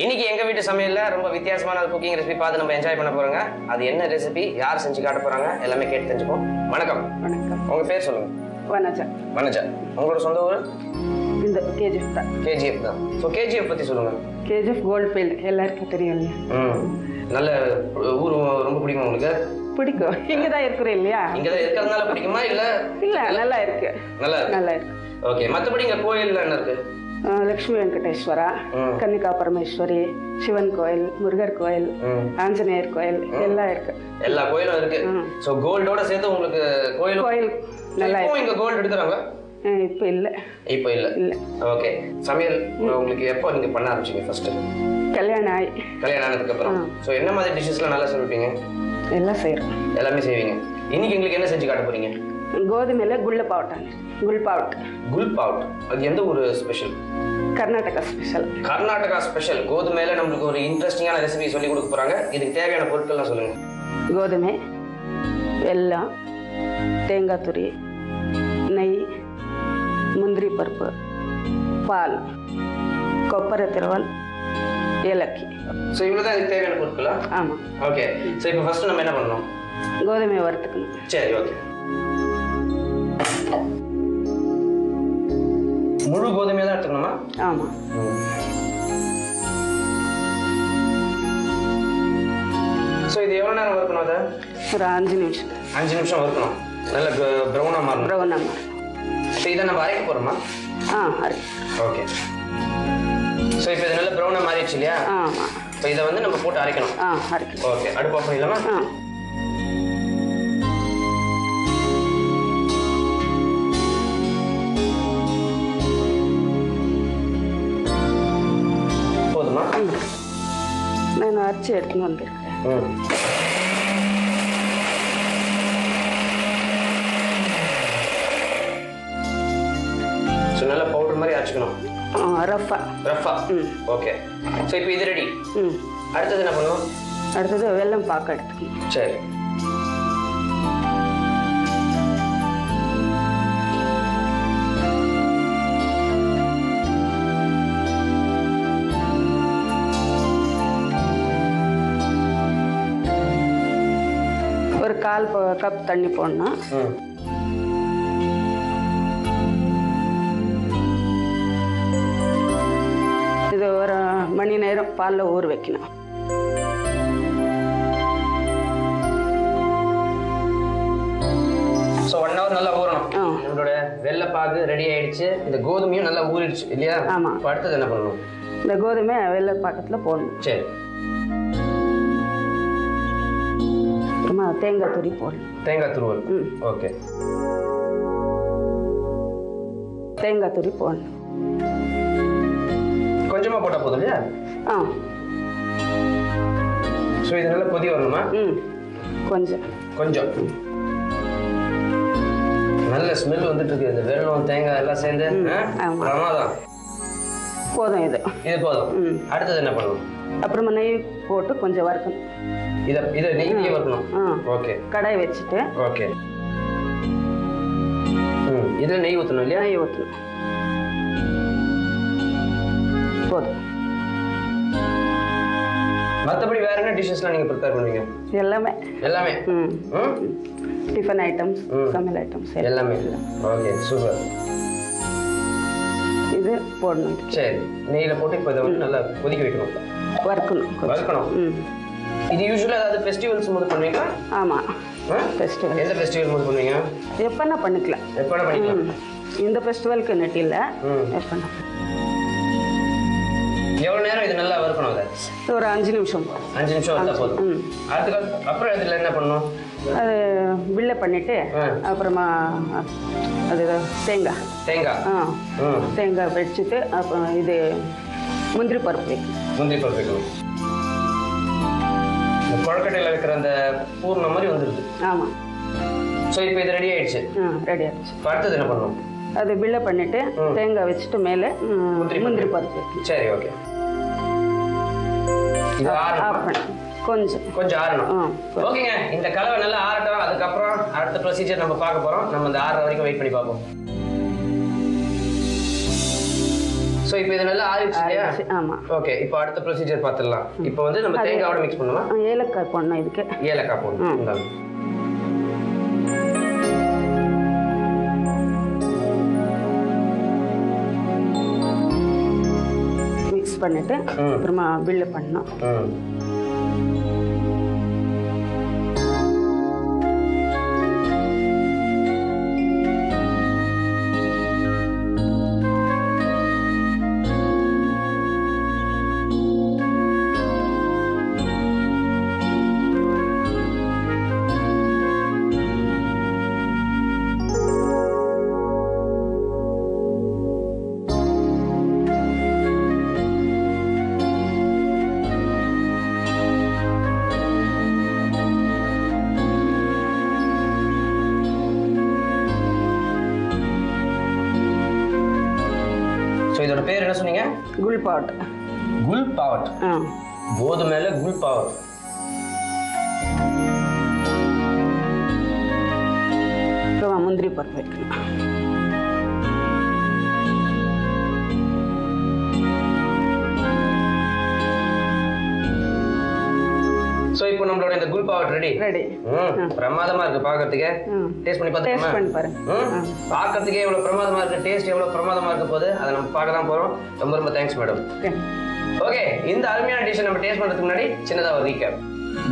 இன்னைக்கு எங்க வீட்டு சமையல்ல ரொம்ப வித்தியாசமான குக்கிங் ரெசிபி பார்த்து நம்ம என்ஜாய் பண்ண போறோங்க. அது என்ன ரெசிபி, யார் செஞ்சு காட்ட போறாங்க, எல்லாமே கேட்டு தெரிஞ்சுப்போம். வணக்கம். வணக்கம். உங்க பேர் சொல்லுங்க. வனஜா. வனஜா. உங்களோட சொந்த ஊர்? இந்த கேஜிஎஃப் தான். கேஜிஎஃப் தான். ஸோ கேஜிஎஃப் பத்தி சொல்லுங்க. கேஜிஎஃப் கோல்ட்ஃபீல்ட் எல்லாருக்கும் தெரியும் இல்லையா? நல்ல ஊர் ரொம்ப பிடிக்கும் உங்களுக்கு? பிடிக்கும். இங்க தான் இருக்கிறேன் இல்லையா? இங்க தான் இருக்கிறதுனால பிடிக்குமா இல்ல? இல்ல, நல்லா இருக்கு. நல்லா இருக்கு. ஓகே. மற்றபடி இங்க கோயில் என்ன இருக்கு? லட்சுமி வெங்கடேஸ்வரா, கன்னிகா பரமேஸ்வரி, சிவன் கோயில், முருகர் கோயில், ஆஞ்சநேயர் கோயில் எல்லாம் இருக்கு. எல்லா கோயிலும் இருக்கு. சோ கோல்டோட சேர்த்து உங்களுக்கு கோயில் நல்லா இருக்கு. இங்க கோல்ட் எடுக்கறாங்க? இப்ப இல்ல. இப்ப இல்ல. ஓகே. சமையல் உங்களுக்கு எப்போ நீங்க பண்ண ஆரம்பிச்சீங்க ஃபர்ஸ்ட்? கல்யாணம் ஆனதுக்கு அப்புறம். சோ என்ன மாதிரி டிஷ்ஷஸ்லாம் நல்லா சமைப்பீங்க? எல்லாம் செய்றோம். எல்லாமே செய்வீங்க. இன்னைக்கு உங்களுக்கு என்ன செஞ்சு காட்ட போறீங்க? கோதுமையில குல் பாவட். அது எந்த ஒரு special? Karnataka special. Karnataka special. கோதுமையில நம்மளுக்கு ஒரு இன்ட்ரெஸ்டிங்கான ரெசிபி சொல்லி கொடுக்க போறாங்க. இதுக்கு தேவையான பொருட்கள்லாம் சொல்லுங்க. கோதுமை, வெல்லம், தேங்காய் துரி, நெய், முந்திரி பருப்பு, பால், கொப்பரை திருவல், ஏலக்கி. ஸோ இவ்வளோதான் இதுக்கு தேவையான பொருட்களா? ஆமாம். ஓகே. ஸோ இப்போ ஃபர்ஸ்ட் நம்ம என்ன பண்ணணும்? கோதுமையை வறுத்துக்கணும். சரி, ஓகே. முழு கோதுமையை தான் எடுத்துக்கணுமா? ஆமாம். ஸோ இது எவ்வளோ நேரம் வறுக்கணும்? அதை ஒரு 5 நிமிஷம். 5 நிமிஷம் வறுக்கணும். நல்ல ப்ரௌனாக மாறணும். ஸோ இதை நம்ம அரைக்க போகிறோமா? அரைக்க. ஓகே. ஸோ இப்போ இது நல்ல ப்ரௌனாக மாறிடுச்சு இல்லையா? ஆமாம். ஸோ இதை வந்து நம்ம போட்டு அரைக்கணும். அரைக்கணும். ஓகே. அடுப்பு ஆஃப் பண்ணிடலாமா? போதுமா? நான் அரைச்சி எடுத்துன்னு வந்திருக்கேன். ஸோ நல்ல பவுடர் மாதிரி அரைச்சிக்கணும். ரஃபா. ஓகே. ஸோ இப்போ இது ரெடி. அடுத்தது என்ன பண்ணணும்? அடுத்தது வெல்லம் பாக்க எடுத்துக்கணும். சரி. ஒரு 1/4 கப் தண்ணி போடணும். இது ஒரு மணி நேரம் பாலில் ஊற வைக்கணும். ஸோ 1 hour நல்லா ஊறணும். நம்மளோட வெள்ளைப்பாகு ரெடி ஆயிடுச்சு. இந்த கோதுமையும் நல்லா ஊறிடுச்சு இல்லையா? ஆமாம். அடுத்தது என்ன பண்ணணும்? இந்த கோதுமை வெள்ளை பாக்கத்தில் போடணும். சரி. அப்புறமா தேங்காய் துரி போடணும். தேங்காய் துருவல். ஓகே. தேங்காய் துரி போடணும். கொஞ்சமாக போட்டால் போதும் இல்லையா? ஸோ இது நல்லா கொதி வரணுமா? கொஞ்சம். நல்ல ஸ்மெல் வந்துட்டு இருக்கு. இந்த வெல்லம் தேங்காய் எல்லாம் சேர்ந்து பிரமாதம். போதும். இது போதும். அடுத்தது என்ன பண்ணணும்? அப்புறமா நெய் போட்டு கொஞ்சம் வறுக்கணும். இதை நெய் வறுக்கணும். ஓகே. கடாய் வச்சுட்டு. ஓகே. இதில் நெய் ஊற்றணும் இல்லையா? நெய் ஊற்றணும். போதும். மற்றபடி வேற என்ன டிஷ்ஷஸ்லாம் நீங்கள் ப்ரிப்பேர் பண்ணுவீங்க? எல்லாமே. டிஃபன் ஐட்டம்ஸ், சமையல் ஐட்டம்ஸ் எல்லாமே. Okay, super. இது போடணும். சரி. நெய்யில் போட்டு இப்போ இதை வந்து நல்லா கொதிக்க வைக்கணும். வறுக்கணும். இது யூஸ்வலாக ஏதாவது ஃபெஸ்டிவல்ஸ் போது பண்ணுவீங்களா? ஆமாம். ஃபெஸ்டிவல். எந்த ஃபெஸ்டிவல் போது பண்ணுவீங்க? எப்போனா பண்ணிக்கலாம். இந்த ஃபெஸ்டிவலுக்கு நெட் இல்லை. எப்போனா. எவ்வளோ நேரம் இது நல்லா வறுக்கணும்? அதை ஒரு 5 நிமிஷம். 5 நிமிஷம் வந்தால் போதும். அப்புறம் இதில் என்ன பண்ணணும்? அது பில்லை பண்ணிட்டு அப்புறமா அது தேங்காய் வச்சுட்டு அப்புறம் இது முந்திரி பருப்பு வைக்கணும். இந்த கொழக்கட்டையில் வைக்கிற அந்த பூர்ணம் மாதிரி வந்துடுது. ஆமாம். ஸோ இப்போ இது ரெடி ஆயிடுச்சு. அடுத்தது என்ன பண்ணணும்? அது பில்லை பண்ணிட்டு தேங்காய் வச்சுட்டு மேலே முந்திரி பருப்பு. சரி, ஓகே. கொஞ்சம் ஆறணும். ஓகேங்க. இந்த கலவை நல்லா ஆறட்டும். அதுக்கப்புறம் அடுத்த ப்ரொசீஜர் நம்ம பார்க்க போறோம். நம்ம இந்த ஆறுற வரைக்கும் வெயிட் பண்ணி பார்ப்போம். சோ இப்போ இது நல்லா ஆறிடுச்சு இல்லையா? ஆமா. ஓகே, இப்போ அடுத்த ப்ரொசீஜர் பார்த்துடலாம். இப்போ வந்து நம்ம தேங்காயோட மிக்ஸ் பண்ணுமா? ஏலக்காய் போடணும் இதுக்கு. ஏலக்காய் போடணும். இந்தாங்க. மிக்ஸ் பண்ணிட்டு அப்புறமா பில்லு பண்ணணும். இதோட பேர் என்ன சொன்னீங்க? குல் பாவட். குல் பாவட். கோதுமையில குல் பாவட். முந்திரி பருப்பு வைக்கணும். சோ இப்போ நம்மளோட இந்த குல் பாவட் ரெடி. பிரமாதமா இருக்கு பாக்கிறதுக்கு. டேஸ்ட் பண்ணி டேஸ்ட் பண்ணி பாருங்க. பாக்கிறதுக்கே எவ்வளவு பிரமாதமா இருக்கு, டேஸ்ட் எவ்வளவு பிரமாதமா இருக்க போகுது அதை நம்ம பார்க்க தான் போறோம். ரொம்ப ரொம்ப தேங்க்ஸ் மேடம். ஓகே, இந்த அருமையான டிஷ் நம்ம டேஸ்ட் பண்றதுக்கு முன்னாடி சின்னதா ஒரு ரீகேப்.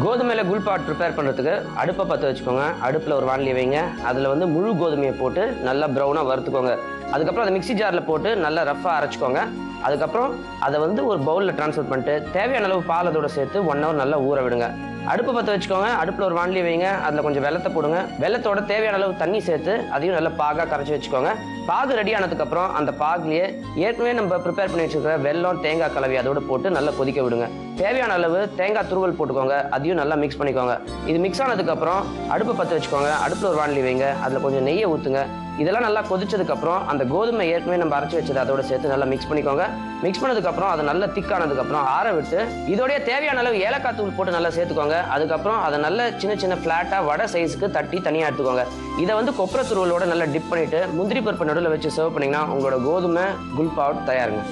கோதுமையில குல் பாவட் ப்ரிப்பேர் பண்ணுறதுக்கு அடுப்பை பற்ற வச்சுக்கோங்க. அடுப்பில் ஒரு வானலி வைங்க. அதில் வந்து முழு கோதுமையை போட்டு நல்லா ப்ரௌனாக வறுத்துக்கோங்க. அதுக்கப்புறம் அதை மிக்ஸி ஜாரில் போட்டு நல்லா ரஃப்பாக அரைச்சிக்கோங்க. அதுக்கப்புறம் அதை வந்து ஒரு பவுலில் ட்ரான்ஸ்ஃபர் பண்ணிட்டு தேவையான அளவு பால் அதோட சேர்த்து 1 hour நல்லா ஊற விடுங்க. அடுப்பு பற்ற வச்சுக்கோங்க. அடுப்பில் ஒரு வானலி வைங்க. அதில் கொஞ்சம் வெல்லத்தை போடுங்க. வெல்லத்தோட தேவையான அளவு தண்ணி சேர்த்து அதையும் நல்லா பாகாக கரைச்சி வச்சுக்கோங்க. பாகு ரெடி ஆனதுக்கப்புறம் அந்த பாகுலேயே ஏற்கனவே நம்ம ப்ரிப்பேர் பண்ணி வச்சுருக்கிற வெல்லம் தேங்காய் கலவை அதோடு போட்டு நல்லா கொதிக்க விடுங்க. தேவையான அளவு தேங்காய் துருவல் போட்டுக்கோங்க. அதையும் நல்லா மிக்ஸ் பண்ணிக்கோங்க. இது மிக்ஸ் ஆனதுக்கப்புறம் அடுப்பை பற்ற வச்சுக்கோங்க. அடுப்பில் ஒரு வானலி வைங்க. அதில் கொஞ்சம் நெய்யை ஊற்றுங்க. இதெல்லாம் நல்லா கொதிச்சதுக்கப்புறம் அந்த கோதுமை ஏற்கனவே நம்ம அரைச்சி வச்சது அதோட சேர்த்து நல்லா மிக்ஸ் பண்ணிக்கோங்க. மிக்ஸ் பண்ணதுக்கப்புறம் அதை நல்லா திக்கானதுக்கப்புறம் ஆற விட்டு இதோடைய தேவையான அளவு ஏலக்காய் தூள் போட்டு நல்லா சேர்த்துக்கோங்க. அதுக்கப்புறம் அதை நல்ல சின்ன சின்ன ஃப்ளாட்டாக வடை சைஸுக்கு தட்டி தனியாக எடுத்துக்கோங்க. இதை வந்து கொப்பரை துருவலோட நல்லா டிப் பண்ணிட்டு முந்திரி பருப்பு நடுவில் வச்சு சர்வ் பண்ணிங்கன்னா உங்களோட கோதுமை குல் பாவட் தயாருங்க.